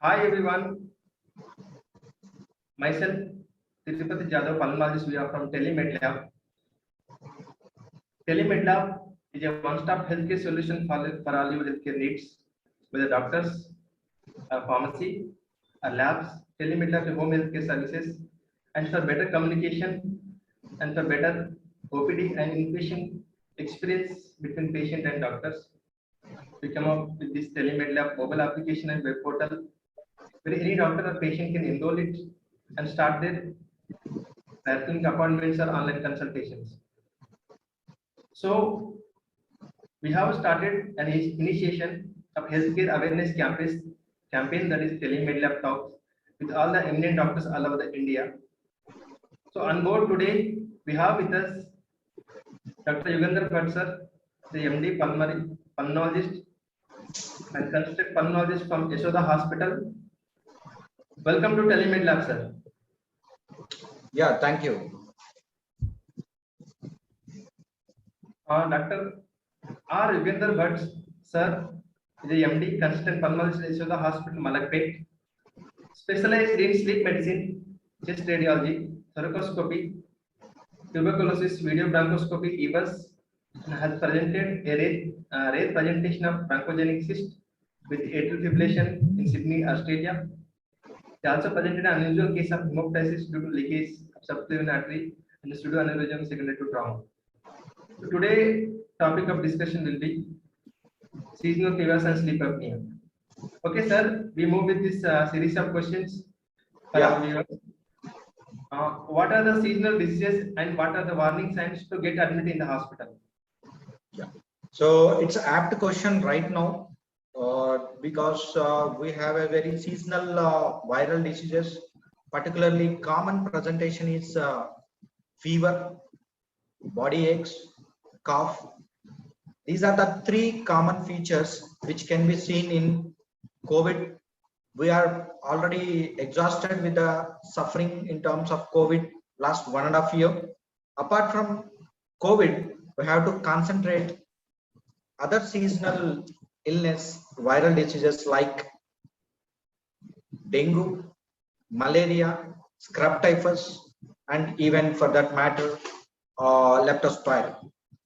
Hi everyone, myself Tirupati Jadhav, pulmonologist. We are from Telemed Lab. Telemed Lab is a one-stop healthcare solution for all your healthcare needs, whether doctors, pharmacy, labs. Telemed Lab is home healthcare services, and for better communication and for better OPD and inpatient experience between patient and doctors, we come up with this Telemed Lab mobile application and web portal where any doctor or patient can enroll it and start their clinic appointments or online consultations. So we have started an initiation of healthcare awareness campaign that is TeleMedLab Talks with all the eminent doctors all over India. So on board today we have with us Dr. Yugandhar Bhatt sir, the MD pulmonologist and consultant pulmonologist from Yashoda Hospital. Welcome to TeleMedLab sir. Yeah, thank you. Dr. R. Yugandhar Bhatt sir is a MD, consultant pulmonologist at Yashoda Hospital, Malakpet, specialized in sleep medicine, chest radiology, thoracoscopy, tuberculosis, video bronchoscopy, EBUS, and has presented a rare presentation of bronchogenic cyst with atrial fibrillation in Sydney, Australia. They also presented an unusual case of hemoptysis due to leakage of subclavian artery and pseudoaneurysm secondary to trauma. So today, topic of discussion will be seasonal fevers and sleep apnea. Okay, sir, we move with this series of questions for our viewers. What are the seasonal diseases and what are the warning signs to get admitted in the hospital? Yeah, so it's an apt question right now because we have a very seasonal viral diseases. Particularly common presentation is fever, body aches, cough. These are the three common features which can be seen in COVID. We are already exhausted with the suffering in terms of COVID last 1.5 years. Apart from COVID, we have to concentrate other seasonal illness, viral diseases like dengue, malaria, scrub typhus, and even for that matter, leptospira.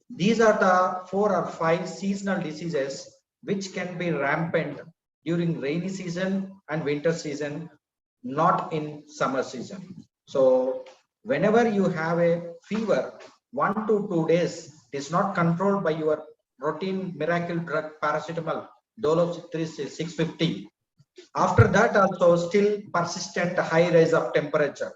These are the 4 or 5 seasonal diseases which can be rampant during rainy season and winter season, not in summer season. So whenever you have a fever, 1 to 2 days is not controlled by your routine miracle drug paracetamol, Dolo 650. After that also still persistent high rise of temperature.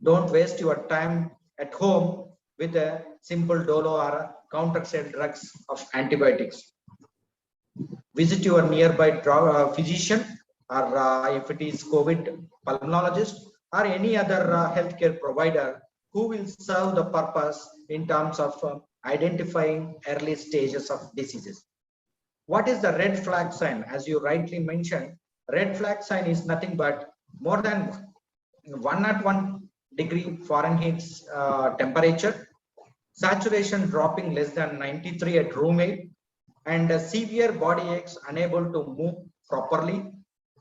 Don't waste your time at home with a simple Dolo or countersaid drugs of antibiotics. Visit your nearby physician or if it is COVID pulmonologist or any other healthcare provider who will serve the purpose in terms of identifying early stages of diseases. What is the red flag sign? As you rightly mentioned, red flag sign is nothing but more than 101 degree Fahrenheit temperature, saturation dropping less than 93 at room air, and severe body aches, unable to move properly,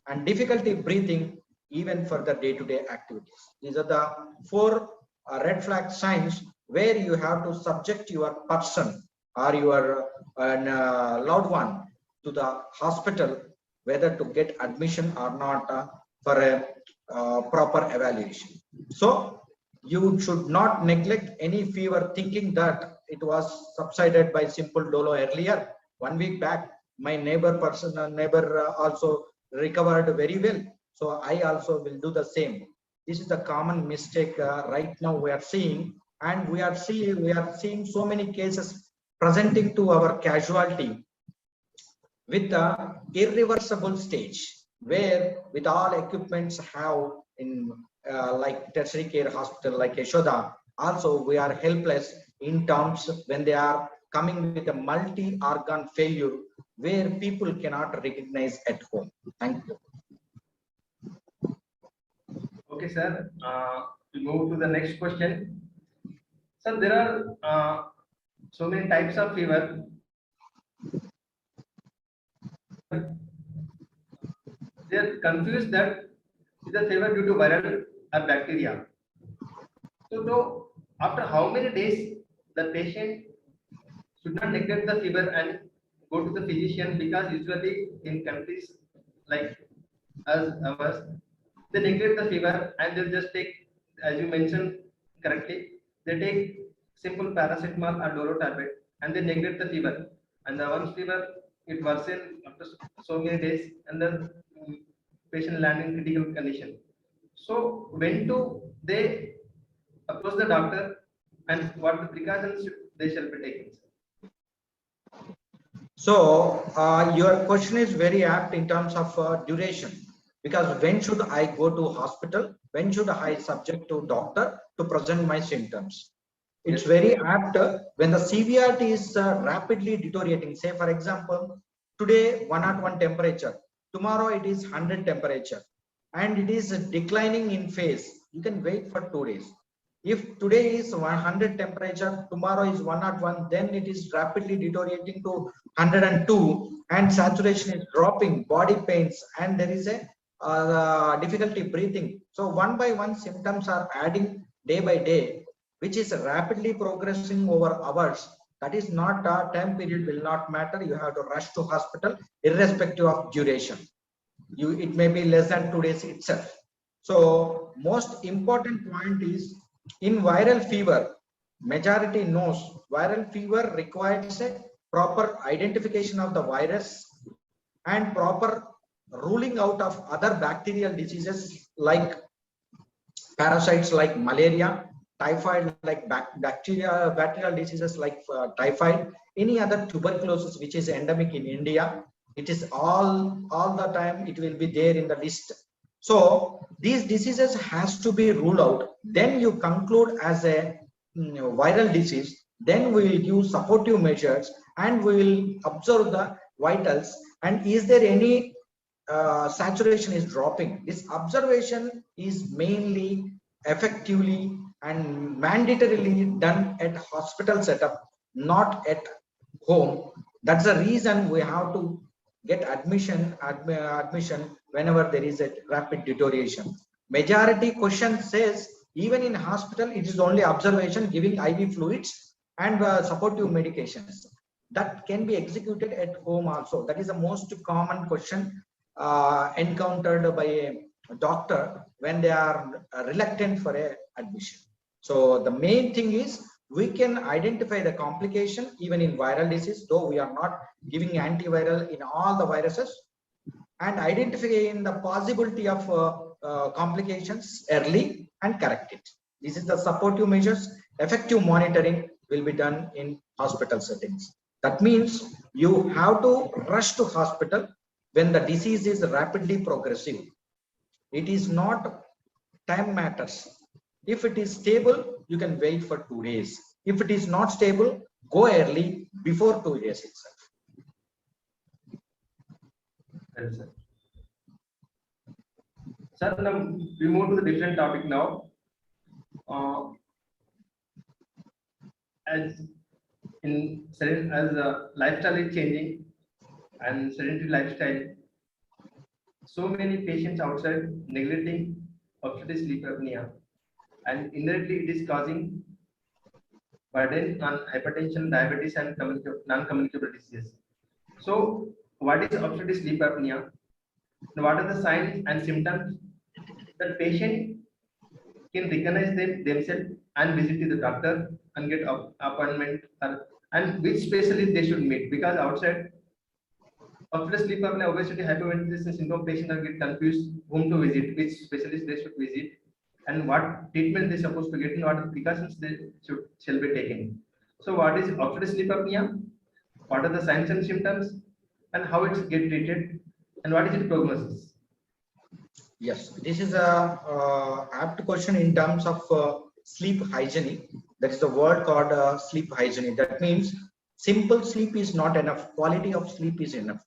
and difficulty breathing even for the day-to-day activities. These are the 4 red flag signs where you have to subject your person or your loved one to the hospital, whether to get admission or not for a proper evaluation. So you should not neglect any fever thinking that it was subsided by simple Dolo earlier. 1 week back, my neighbor also recovered very well. So I also will do the same. This is the common mistake right now we are seeing, and we are seeing so many cases presenting to our casualty with the irreversible stage, where with all equipments have in like tertiary care hospital like Yashoda, also we are helpless in terms when they are coming with a multi-organ failure where people cannot recognize at home. Thank you. Okay, sir. We move to the next question. Sir, there are so many types of fever. They are confused that is a fever due to viral or bacteria. So, after how many days the patient should not neglect the fever and go to the physician, because usually in countries like as ours, they neglect the fever and they just take, as you mentioned correctly, they take simple paracetamol or Doro tablet and they neglect the fever. And the once fever it worsen after so many days and the patient land in critical condition. So when do they approach the doctor and what the precautions they shall be taking? So your question is very apt in terms of duration, because when should I go to hospital? When should I subject to doctor to present my symptoms? It's Yes. very apt when the severity is rapidly deteriorating. Say for example, today 101 temperature, tomorrow it is 100 temperature, and it is declining in phase. You can wait for 2 days. If today is 100 temperature, tomorrow is 101, then it is rapidly deteriorating to 102, and saturation is dropping, body pains, and there is a difficulty breathing. So one by one symptoms are adding day by day, which is rapidly progressing over hours. That is not a time period will not matter. You have to rush to hospital irrespective of duration. It may be less than 2 days itself. So most important point is, in viral fever, majority knows viral fever requires a proper identification of the virus and proper ruling out of other bacterial diseases like parasites like malaria, typhoid like bacterial diseases like typhoid, any other tuberculosis which is endemic in India. It is all the time it will be there in the list. So these diseases has to be ruled out. Then you conclude as a viral disease. Then we will use supportive measures and we will observe the vitals. And is there any saturation is dropping? This observation is mainly effectively and mandatorily done at hospital setup, not at home. That's the reason we have to get admission whenever there is a rapid deterioration. Majority question says even in hospital it is only observation, giving IV fluids and supportive medications. That can be executed at home also. That is the most common question encountered by a doctor when they are reluctant for a admission. So the main thing is we can identify the complication even in viral disease, though we are not giving antiviral in all the viruses, and identifying the possibility of complications early and correct it. This is the supportive measures. Effective monitoring will be done in hospital settings. That means you have to rush to hospital when the disease is rapidly progressive. It is not time matters. If it is stable, you can wait for 2 days. If it is not stable, go early before 2 days itself. Well, sir. Sir, now we move to the different topic now. As lifestyle is changing and sedentary lifestyle, so many patients outside neglecting obstructive sleep apnea, and indirectly it is causing burden on hypertension, diabetes, and non-communicable diseases. So, what is obstructive sleep apnea? What are the signs and symptoms that patient can recognize themselves and visit to the doctor and get appointment, and which specialist they should meet, because outside obstructive sleep apnea, obesity, hyperventilation syndrome patients are get confused whom to visit, which specialist they should visit, and what treatment they supposed to get, and what precautions they shall be taken. So what is obstructive sleep apnea? What are the signs and symptoms, and how it's get treated, and what is its prognosis? Yes, this is a apt question in terms of sleep hygiene. That is the word called sleep hygiene. That means simple sleep is not enough. Quality of sleep is enough.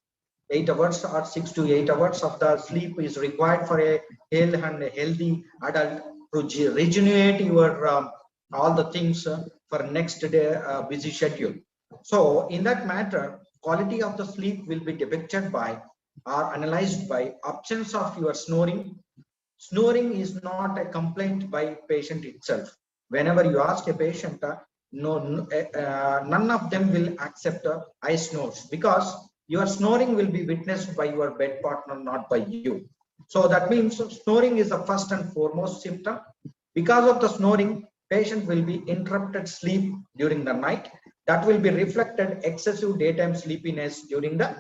8 hours or 6 to 8 hours of the sleep is required for a healthy adult to regenerate your all the things for next day busy schedule. So in that matter, quality of the sleep will be depicted by are analyzed by absence of your snoring. Snoring is not a complaint by patient itself. Whenever you ask a patient, none of them will accept I snores, because your snoring will be witnessed by your bed partner, not by you. So that means snoring is the first and foremost symptom. Because of the snoring, patient will be interrupted sleep during the night. That will be reflected excessive daytime sleepiness during the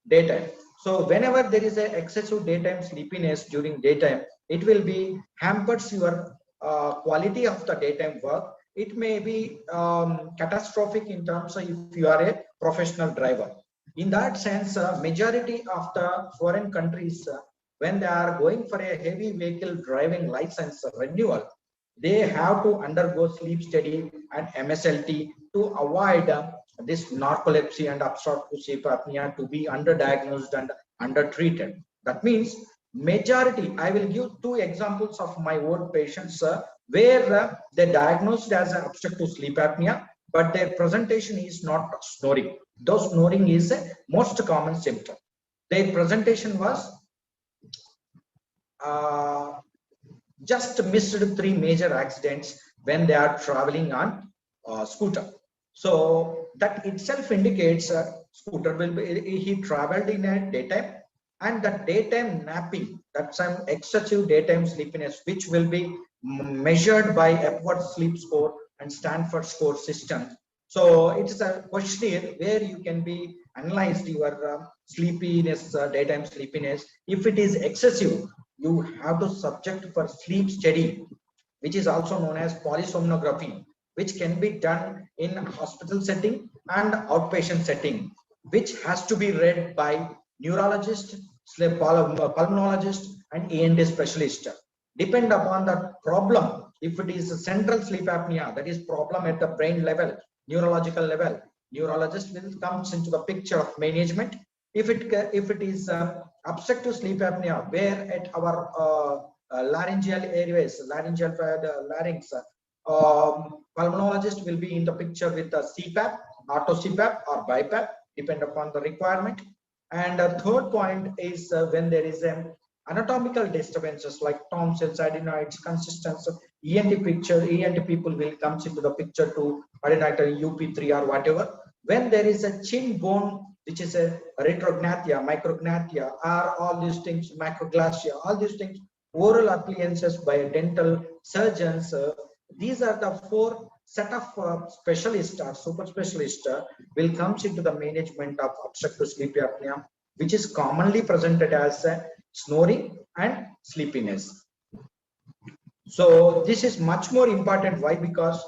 daytime. So whenever there is a excessive daytime sleepiness during daytime, it will be hampers your quality of the daytime work. It may be catastrophic in terms of if you are a professional driver. In that sense, majority of the foreign countries, when they are going for a heavy vehicle driving license renewal, they have to undergo sleep study and MSLT to avoid this narcolepsy and obstructive sleep apnea to be underdiagnosed and undertreated. That means majority, I will give two examples of my own patients where they diagnosed as an obstructive sleep apnea, but their presentation is not snoring. Though snoring is a most common symptom. Their presentation was just missed 3 major accidents when they are traveling on scooter. So that itself indicates scooter will be, he traveled in a daytime, and the daytime napping, that's some excessive daytime sleepiness, which will be measured by Epworth sleep score and Stanford score system. So it is a questionnaire where you can be analyzed your sleepiness, daytime sleepiness. If it is excessive, you have to subject for sleep study, which is also known as polysomnography, which can be done in hospital setting and outpatient setting, which has to be read by neurologist, pulmonologist, and ENT specialist. Depend upon the problem. If it is a central sleep apnea, that is problem at the brain level, neurological level, neurologist will comes into the picture of management. If it is obstructive sleep apnea, where at our laryngeal areas, laryngeal larynx, pulmonologist will be in the picture with the CPAP, auto CPAP or BiPAP, depend upon the requirement. And a third point is when there is an anatomical disturbances like tonsils, adenoids, consistency, ENT picture, ENT people will comes into the picture to adenoid UP3 or whatever. When there is a chin bone, which is a retrognathia, micrognathia, or all these things, macroglossia, all these things, oral appliances by dental surgeons, these are the 4 set of specialists or super specialists will comes into the management of obstructive sleep apnea, which is commonly presented as snoring and sleepiness. So this is much more important. Why? Because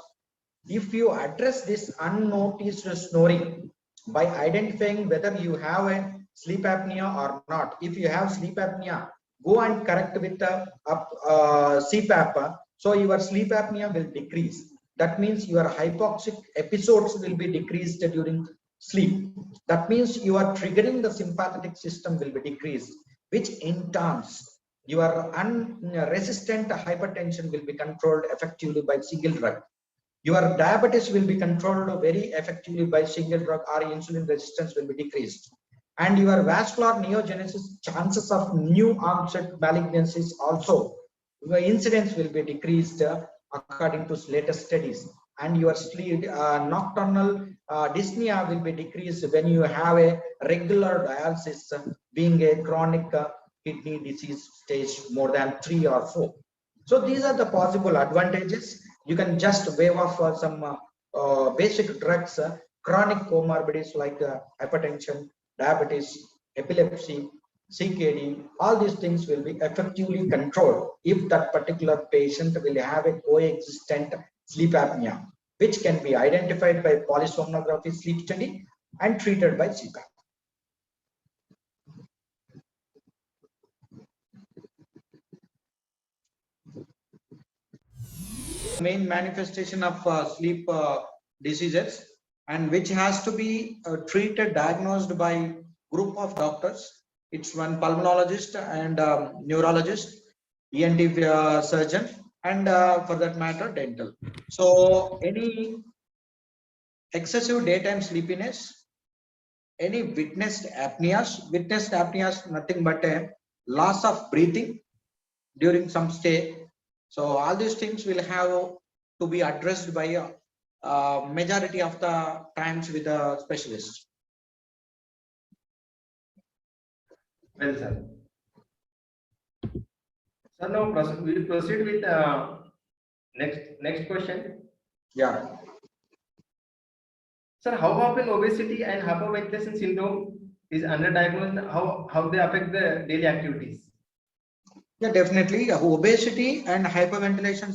if you address this unnoticed snoring by identifying whether you have a sleep apnea or not, if you have sleep apnea, go and correct with the CPAP, so your sleep apnea will decrease. That means your hypoxic episodes will be decreased during sleep. That means you are triggering the sympathetic system will be decreased, which in turns your resistant hypertension will be controlled effectively by single drug. Your diabetes will be controlled very effectively by single drug, or insulin resistance will be decreased. And your vascular neogenesis, chances of new onset malignancies also, your incidence will be decreased according to latest studies. And your sleep, nocturnal dyspnea will be decreased when you have a regular dialysis, being a chronic kidney disease stage more than 3 or 4. So these are the possible advantages. You can just waive off some basic drugs, chronic comorbidities like hypertension, diabetes, epilepsy, CKD, all these things will be effectively controlled if that particular patient will have a coexistent sleep apnea, which can be identified by polysomnography sleep study and treated by CPAP. Main manifestation of sleep diseases, and which has to be treated, diagnosed by group of doctors. It's one pulmonologist and neurologist, ENT surgeon, and for that matter dental. So any excessive daytime sleepiness, any witnessed apneas. Witnessed apneas, nothing but a loss of breathing during some stay. So all these things will have to be addressed by majority of the times with a specialist. Well, sir. Sir, now we will proceed with next question. Yeah. Sir, how often obesity and hyperventilation syndrome is underdiagnosed? How they affect the daily activities? Yeah, definitely. Obesity and hyperventilation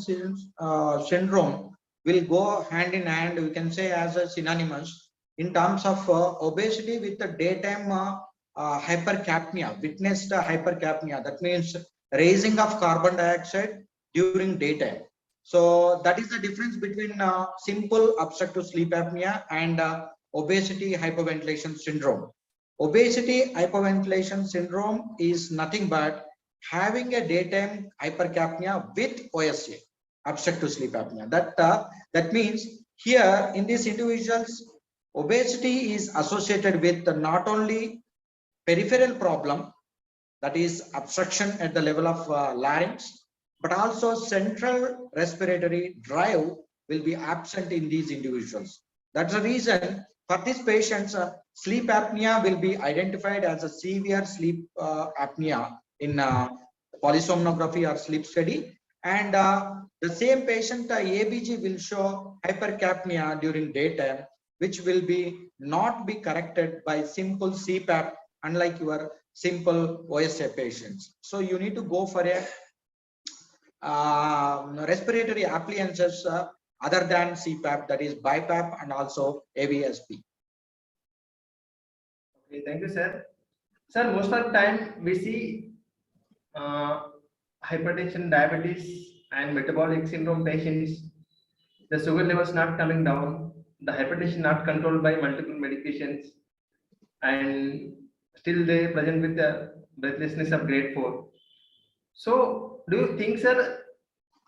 syndrome will go hand in hand. We can say as a synonymous in terms of obesity with the daytime hypercapnia, witnessed hypercapnia. That means raising of carbon dioxide during daytime. So that is the difference between simple obstructive sleep apnea and obesity hyperventilation syndrome. Obesity hyperventilation syndrome is nothing but having a daytime hypercapnia with OSA, obstructive sleep apnea. That means here in these individuals, obesity is associated with not only peripheral problem, that is obstruction at the level of larynx, but also central respiratory drive will be absent in these individuals. That's the reason for these patients, sleep apnea will be identified as a severe sleep apnea in polysomnography or sleep study. And the same patient ABG will show hypercapnia during daytime, which will be not be corrected by simple CPAP, unlike your simple OSA patients. So you need to go for a respiratory appliances other than CPAP, that is BiPAP and also AVSP. Okay, thank you, sir. Sir, most of the time we see hypertension, diabetes, and metabolic syndrome patients. The sugar levels not coming down, the hypertension not controlled by multiple medications, and still they present with the breathlessness of grade 4. So, do you think, sir,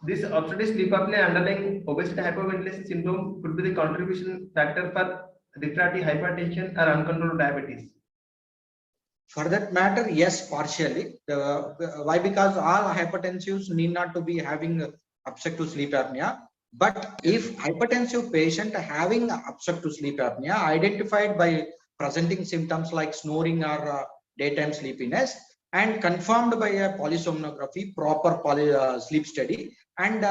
this obstructive sleep apnea underlying obesity hyperventilation syndrome could be the contribution factor for refractory hypertension or uncontrolled diabetes? For that matter, yes, partially. Why? Because all hypertensives need not to be having obstructive sleep apnea. But if hypertensive patient having obstructive sleep apnea identified by presenting symptoms like snoring or daytime sleepiness and confirmed by a polysomnography, proper sleep study, and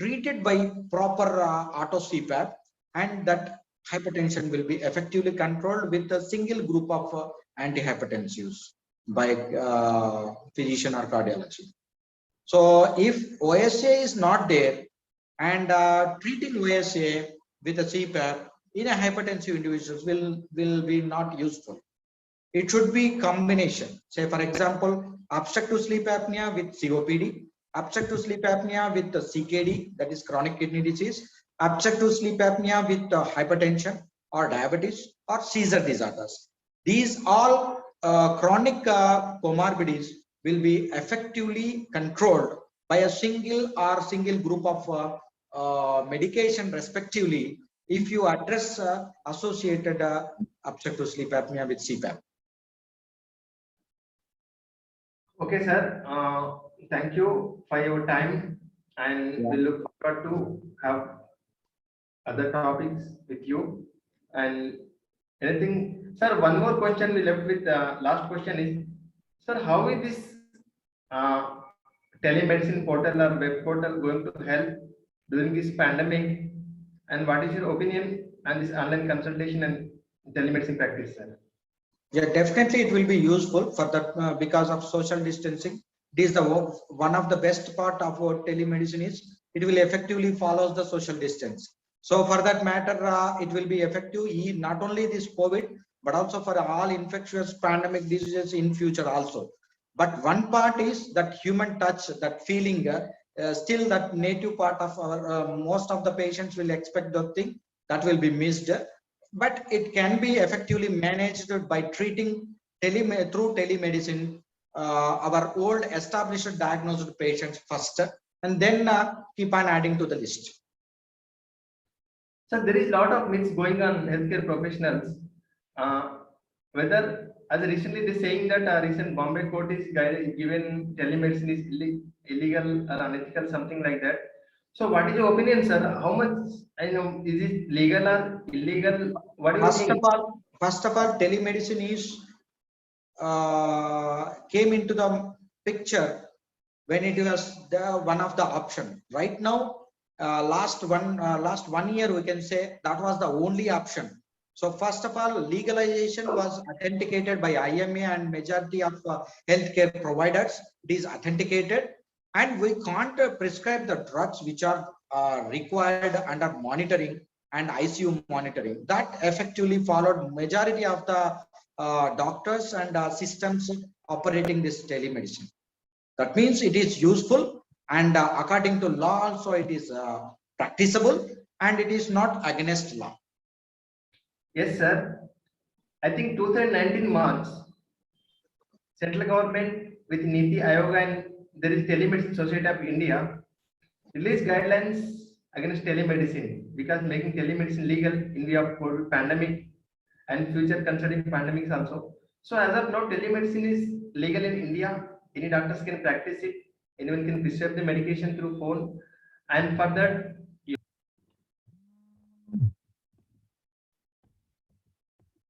treated by proper auto CPAP, and that hypertension will be effectively controlled with a single group of antihypertensives by physician or cardiology. So if OSA is not there and treating OSA with a CPAP in a hypertensive individuals will be not useful. It should be combination. Say for example, obstructive sleep apnea with COPD, obstructive sleep apnea with CKD, that is chronic kidney disease, obstructive sleep apnea with hypertension or diabetes or seizure disorders. These all chronic comorbidities will be effectively controlled by a single group of medication respectively if you address associated obstructive sleep apnea with CPAP. Okay, sir. Thank you for your time, and we look forward to have other topics with you. And anything, sir? One more question we left with. Last question is, sir, how is this uh, telemedicine portal or web portal going to help during this pandemic? And what is your opinion on this online consultation and telemedicine practice, sir? Yeah, definitely it will be useful for that because of social distancing. This is the one of the best part of our telemedicine is it will effectively follows the social distance. So for that matter, it will be effective not only this COVID, but also for all infectious pandemic diseases in future also. But one part is that human touch, that feeling, still that native part of our, most of the patients will expect the thing that will be missed. But it can be effectively managed by treating through telemedicine our old established diagnosed patients first, and then keep on adding to the list. So there is a lot of myths going on healthcare professionals. whether as recently they saying that recent Bombay court is given telemedicine is illegal or unethical, something like that. So what is your opinion, sir? How much, I know, is it legal or illegal? What do you think? First of all, telemedicine is came into the picture when it was the one of the option. Right now, last 1 year we can say that was the only option. So first of all, legalization was authenticated by IMA and majority of healthcare providers. It is authenticated, and we can't prescribe the drugs which are required under monitoring and ICU monitoring. That effectively followed majority of the doctors and systems operating this telemedicine. That means it is useful, and according to law also it is practicable, and it is not against law. Yes, sir. I think 2019 March, central government with Niti Aayog and there is Telemedicine Society of India released guidelines against telemedicine because making telemedicine legal in view of COVID pandemic and future concerning pandemics also. So as of now, telemedicine is legal in India. Any doctors can practice it. Anyone can prescribe the medication through phone. And for that,